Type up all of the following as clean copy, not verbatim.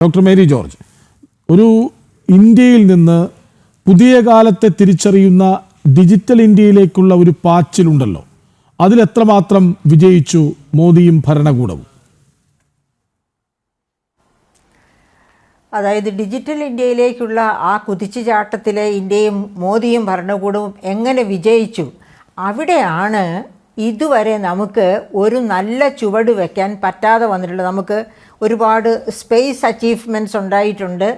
Doctor Mary George, ഒരു ഇന്ത്യയിൽ നിന്ന് പുതിയ കാലത്തെ തിരിച്ചറിയുന്ന ഡിജിറ്റൽ ഇന്ത്യയിലേക്കുള്ള ഒരു പാച്ചിലുണ്ടല്ലോ, അതിലെത്രമാത്രം വിജയിച്ചു മോദിയും ഭരണകൂടവും? അതായത് ഡിജിറ്റൽ ഇന്ത്യയിലേക്കുള്ള ആ കുതിച്ചുചാട്ടത്തിലെ ഇന്ത്യയും മോദിയും ഭരണകൂടവും എങ്ങനെ വിജയിച്ചു, അവിടെയാണ് ഇതുവരെ നമുക്ക് ഒരു നല്ല ചുവട് വയ്ക്കാൻ പറ്റാതെ വന്നിട്ടുള്ളത്. നമുക്ക് ഒരുപാട് സ്പേസ് അച്ചീവ്മെൻറ്റ്സ് ഉണ്ടായിട്ടുണ്ട്.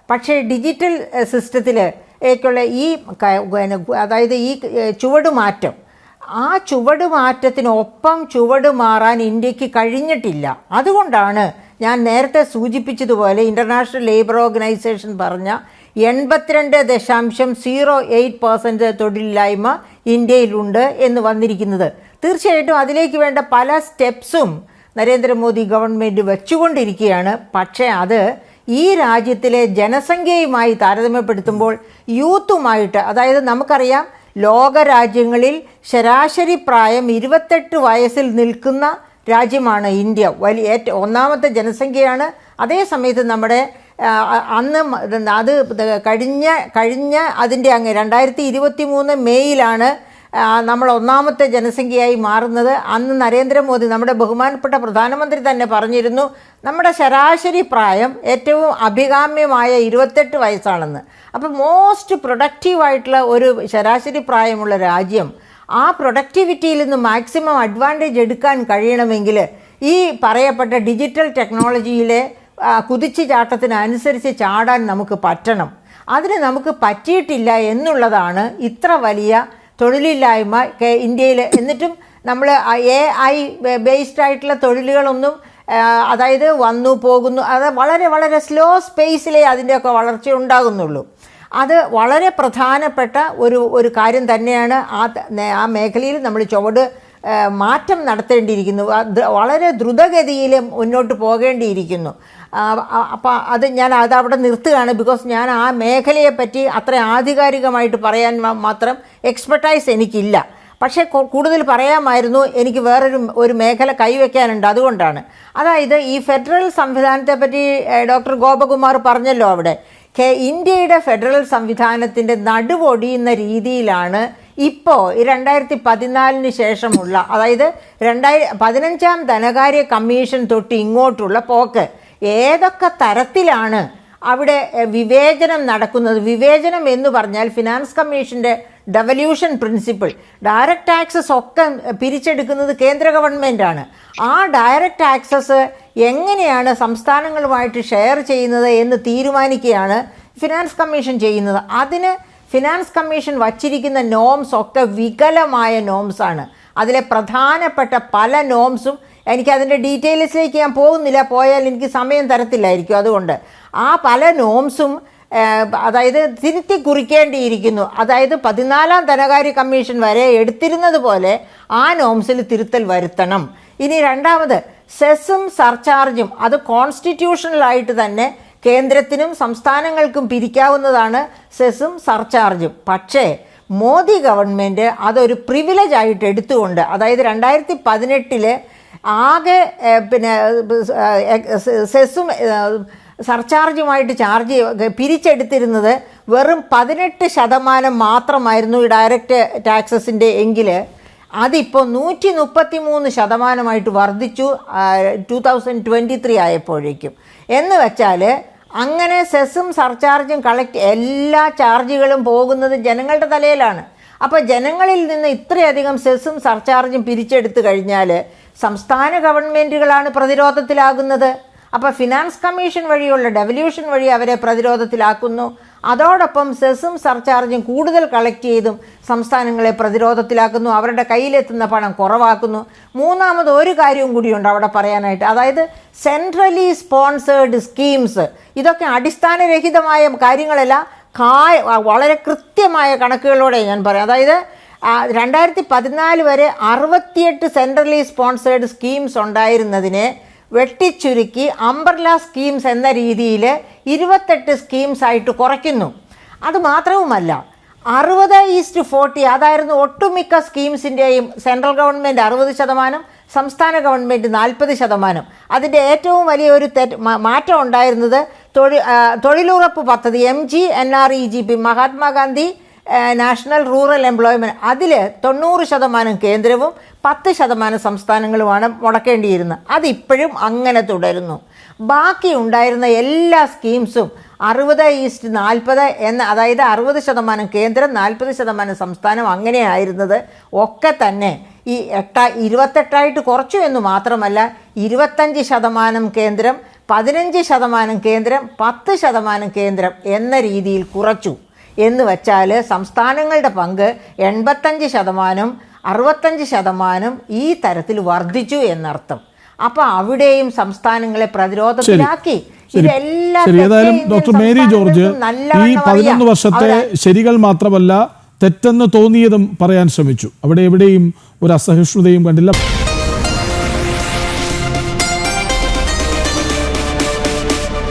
പക്ഷേ ഡിജിറ്റൽ സിസ്റ്റത്തിലേക്കുള്ള ഈ അതായത് ഈ ചുവടുമാറ്റം, ആ ചുവടുമാറ്റത്തിനൊപ്പം ചുവട് മാറാൻ ഇന്ത്യക്ക് കഴിഞ്ഞിട്ടില്ല. അതുകൊണ്ടാണ് ഞാൻ നേരത്തെ സൂചിപ്പിച്ചതുപോലെ ഇൻ്റർനാഷണൽ ലേബർ ഓർഗനൈസേഷൻ പറഞ്ഞ 82.08% തൊഴിലില്ലായ്മ ഇന്ത്യയിലുണ്ട് എന്ന് വന്നിരിക്കുന്നത്. തീർച്ചയായിട്ടും അതിലേക്ക് വേണ്ട പല സ്റ്റെപ്സും നരേന്ദ്രമോദി ഗവൺമെൻറ് വെച്ചുകൊണ്ടിരിക്കുകയാണ്. പക്ഷേ അത് ഈ രാജ്യത്തിലെ ജനസംഖ്യയുമായി താരതമ്യപ്പെടുത്തുമ്പോൾ യൂത്തുമായിട്ട്, അതായത് നമുക്കറിയാം ലോകരാജ്യങ്ങളിൽ ശരാശരി പ്രായം 28 വയസ്സിൽ നിൽക്കുന്ന രാജ്യമാണ് ഇന്ത്യ. ഒന്നാമത്തെ ജനസംഖ്യയാണ്. അതേ സമയത്ത് നമ്മുടെ അന്ന് അത് കഴിഞ്ഞ അതിൻ്റെ അങ്ങ് 2023 മെയ്യിലാണ് നമ്മൾ ഒന്നാമത്തെ ജനസംഖ്യയായി മാറുന്നത്. അന്ന് നരേന്ദ്രമോദി, നമ്മുടെ ബഹുമാനപ്പെട്ട പ്രധാനമന്ത്രി തന്നെ പറഞ്ഞിരുന്നു, നമ്മുടെ ശരാശരി പ്രായം ഏറ്റവും അഭികാമ്യമായ 28 വയസ്സാണെന്ന്. അപ്പോൾ മോസ്റ്റ് പ്രൊഡക്റ്റീവായിട്ടുള്ള ഒരു ശരാശരി പ്രായമുള്ള രാജ്യം, ആ പ്രൊഡക്ടിവിറ്റിയിൽ നിന്ന് മാക്സിമം അഡ്വാൻറ്റേജ് എടുക്കാൻ കഴിയണമെങ്കിൽ ഈ പറയപ്പെട്ട ഡിജിറ്റൽ ടെക്നോളജിയിലെ കുതിച്ചുചാട്ടത്തിനനുസരിച്ച് ചാടാൻ നമുക്ക് പറ്റണം. അതിന് നമുക്ക് പറ്റിയിട്ടില്ല എന്നുള്ളതാണ് ഇത്ര വലിയ തൊഴിലില്ലായ്മ ഇന്ത്യയിൽ. എന്നിട്ടും നമ്മൾ AI ബേസ്ഡ് ആയിട്ടുള്ള തൊഴിലുകളൊന്നും, അതായത് വന്നു പോകുന്നു, അത് വളരെ വളരെ സ്ലോ സ്പേസിലേ അതിൻ്റെയൊക്കെ വളർച്ച ഉണ്ടാകുന്നുള്ളൂ. അത് വളരെ പ്രധാനപ്പെട്ട ഒരു കാര്യം തന്നെയാണ്. ആ മേഖലയിൽ നമ്മൾ ചുവട് മാറ്റം നടത്തേണ്ടിയിരിക്കുന്നു. വളരെ ദ്രുതഗതിയിൽ മുന്നോട്ട് പോകേണ്ടിയിരിക്കുന്നു. അപ്പോൾ ഞാൻ അതവിടെ നിർത്തുകയാണ്. ബിക്കോസ് ഞാൻ ആ മേഖലയെപ്പറ്റി അത്ര ആധികാരികമായിട്ട് പറയാൻ മാത്രം എക്സ്പെർട്ടൈസ് എനിക്കില്ല. പക്ഷേ കൂടുതൽ പറയാമായിരുന്നു. എനിക്ക് വേറൊരു മേഖല കൈവയ്ക്കാനുണ്ട്, അതുകൊണ്ടാണ്. അതായത് ഈ ഫെഡറൽ സംവിധാനത്തെപ്പറ്റി ഡോക്ടർ ഗോപകുമാർ പറഞ്ഞല്ലോ. അവിടെ ഇന്ത്യയുടെ ഫെഡറൽ സംവിധാനത്തിൻ്റെ നടുവൊടിയുന്ന രീതിയിലാണ് ഇപ്പോൾ 2014 ശേഷമുള്ള, അതായത് 2015 ധനകാര്യ കമ്മീഷൻ തൊട്ട് ഇങ്ങോട്ടുള്ള പോക്ക്. ഏതൊക്കെ തരത്തിലാണ് അവിടെ വിവേചനം നടക്കുന്നത്? വിവേചനം എന്ന് പറഞ്ഞാൽ ഫിനാൻസ് കമ്മീഷൻ്റെ ഡെവല്യൂഷൻ പ്രിൻസിപ്പിൾ, ഡയറക്റ്റ് ടാക്സസ് ഒക്കെ പിരിച്ചെടുക്കുന്നത് കേന്ദ്ര ഗവൺമെൻറ്റാണ്. ആ ഡയറക്റ്റ് ടാക്സസ് എങ്ങനെയാണ് സംസ്ഥാനങ്ങളുമായിട്ട് ഷെയർ ചെയ്യുന്നത് എന്ന് തീരുമാനിക്കുകയാണ് ഫിനാൻസ് കമ്മീഷൻ ചെയ്യുന്നത്. അതിന് ഫിനാൻസ് കമ്മീഷൻ വച്ചിരിക്കുന്ന നോംസ് ഒക്കെ വികലമായ നോംസാണ്. അതിലെ പ്രധാനപ്പെട്ട പല നോംസും, എനിക്കതിൻ്റെ ഡീറ്റെയിൽസിലേക്ക് ഞാൻ പോകുന്നില്ല, പോയാൽ എനിക്ക് സമയം തരത്തില്ലായിരിക്കും. അതുകൊണ്ട് ആ പല നോംസും അതായത് തിരുത്തി കുറിക്കേണ്ടിയിരിക്കുന്നു. അതായത് 14ാം ധനകാര്യ കമ്മീഷൻ വരെ എടുത്തിരുന്നത് പോലെ ആ നോംസിൽ തിരുത്തൽ വരുത്തണം. ഇനി രണ്ടാമത്, സെസ്സും സർചാർജും അത് കോൺസ്റ്റിറ്റ്യൂഷണലായിട്ട് തന്നെ കേന്ദ്രത്തിനും സംസ്ഥാനങ്ങൾക്കും പിരിക്കാവുന്നതാണ് സെസ്സും സർചാർജും. പക്ഷേ മോദി ഗവൺമെൻറ് അതൊരു പ്രിവിലേജ് ആയിട്ട് എടുത്തുകൊണ്ട്, അതായത് 2018 ആകെ സെസ്സും സർചാർജുമായിട്ട് പിരിച്ചെടുത്തിരുന്നത് വെറും 18% മാത്രമായിരുന്നു ഈ ഡയറക്റ്റ് ടാക്സസിൻ്റെ എങ്കിൽ അതിപ്പോൾ 133% വർദ്ധിച്ചു 2023 ആയപ്പോഴേക്കും. എന്ന് വെച്ചാൽ അങ്ങനെ സെസ്സും സർചാർജും എല്ലാ ചാർജുകളും പോകുന്നത് ജനങ്ങളുടെ തലയിലാണ്. അപ്പോൾ ജനങ്ങളിൽ നിന്ന് ഇത്രയധികം സെസ്സും സർചാർജും പിരിച്ചെടുത്തു കഴിഞ്ഞാൽ സംസ്ഥാന ഗവൺമെൻറ്റുകളാണ് പ്രതിരോധത്തിലാകുന്നത്. അപ്പോൾ ഫിനാൻസ് കമ്മീഷൻ വഴിയുള്ള ഡെവല്യൂഷൻ വഴി അവരെ പ്രതിരോധത്തിലാക്കുന്നു. അതോടൊപ്പം സെസ്സും സർചാർജും കൂടുതൽ കളക്ട് ചെയ്തും സംസ്ഥാനങ്ങളെ പ്രതിരോധത്തിലാക്കുന്നു, അവരുടെ കയ്യിലെത്തുന്ന പണം കുറവാക്കുന്നു. മൂന്നാമത് ഒരു കാര്യവും കൂടിയുണ്ട് അവിടെ പറയാനായിട്ട്, അതായത് സെൻട്രലി സ്പോൺസേർഡ് സ്കീംസ്. ഇതൊക്കെ അടിസ്ഥാനരഹിതമായ കാര്യങ്ങളല്ല, വളരെ കൃത്യമായ കണക്കുകളോടെ ഞാൻ പറയാം. അതായത് 2014 വരെ 68 സെൻട്രലി സ്പോൺസേർഡ് സ്കീംസ് ഉണ്ടായിരുന്നതിനെ വെട്ടിച്ചുരുക്കി അംബ്രല്ല സ്കീംസ് എന്ന രീതിയിൽ 28 സ്കീംസ് ആയിട്ട് കുറയ്ക്കുന്നു. അതുമാത്രവുമല്ല, 60:40 അതായിരുന്നു ഒട്ടുമിക്ക സ്കീംസിൻ്റെയും. സെൻട്രൽ ഗവൺമെൻറ് 60%, സംസ്ഥാന ഗവൺമെൻറ് 40%. അതിൻ്റെ ഏറ്റവും വലിയ ഒരു മാറ്റം ഉണ്ടായിരുന്നത് തൊഴിലുറപ്പ് പദ്ധതി MGNREGP, Mahatma Gandhi national rural employment, അതിൽ 90% കേന്ദ്രവും 10% സംസ്ഥാനങ്ങളുമാണ് മുടക്കേണ്ടിയിരുന്നത്. അതിപ്പോഴും അങ്ങനെ തുടരുന്നു. ബാക്കി ഉണ്ടായിരുന്ന എല്ലാ സ്കീംസും 60:40 എന്ന, അതായത് 60% കേന്ദ്രം 40% സംസ്ഥാനം അങ്ങനെയായിരുന്നത് ഒക്കെ തന്നെ ഈ 28 കുറച്ചു എന്ന് മാത്രമല്ല 25% കേന്ദ്രം, 15% കേന്ദ്രം, 10% കേന്ദ്രം എന്ന രീതിയിൽ കുറച്ചു. എന്ന് വച്ചാൽ സംസ്ഥാനങ്ങളുടെ പങ്ക് 85%, 65% ഈ തരത്തിൽ വർദ്ധിച്ചു എന്നർത്ഥം. അപ്പോൾ അവിടെയും സംസ്ഥാനങ്ങളെ പ്രതിരോധത്തിലാക്കി. ഏതായാലും ഡോക്ടർ മേരി ജോർജ് ഈ 11 വർഷത്തെ ശരികൾ മാത്രമല്ല തെറ്റെന്ന് തോന്നിയതും പറയാൻ ശ്രമിച്ചു. അവിടെ എവിടെയും ഒരു അസഹിഷ്ണുതയും കണ്ടില്ല.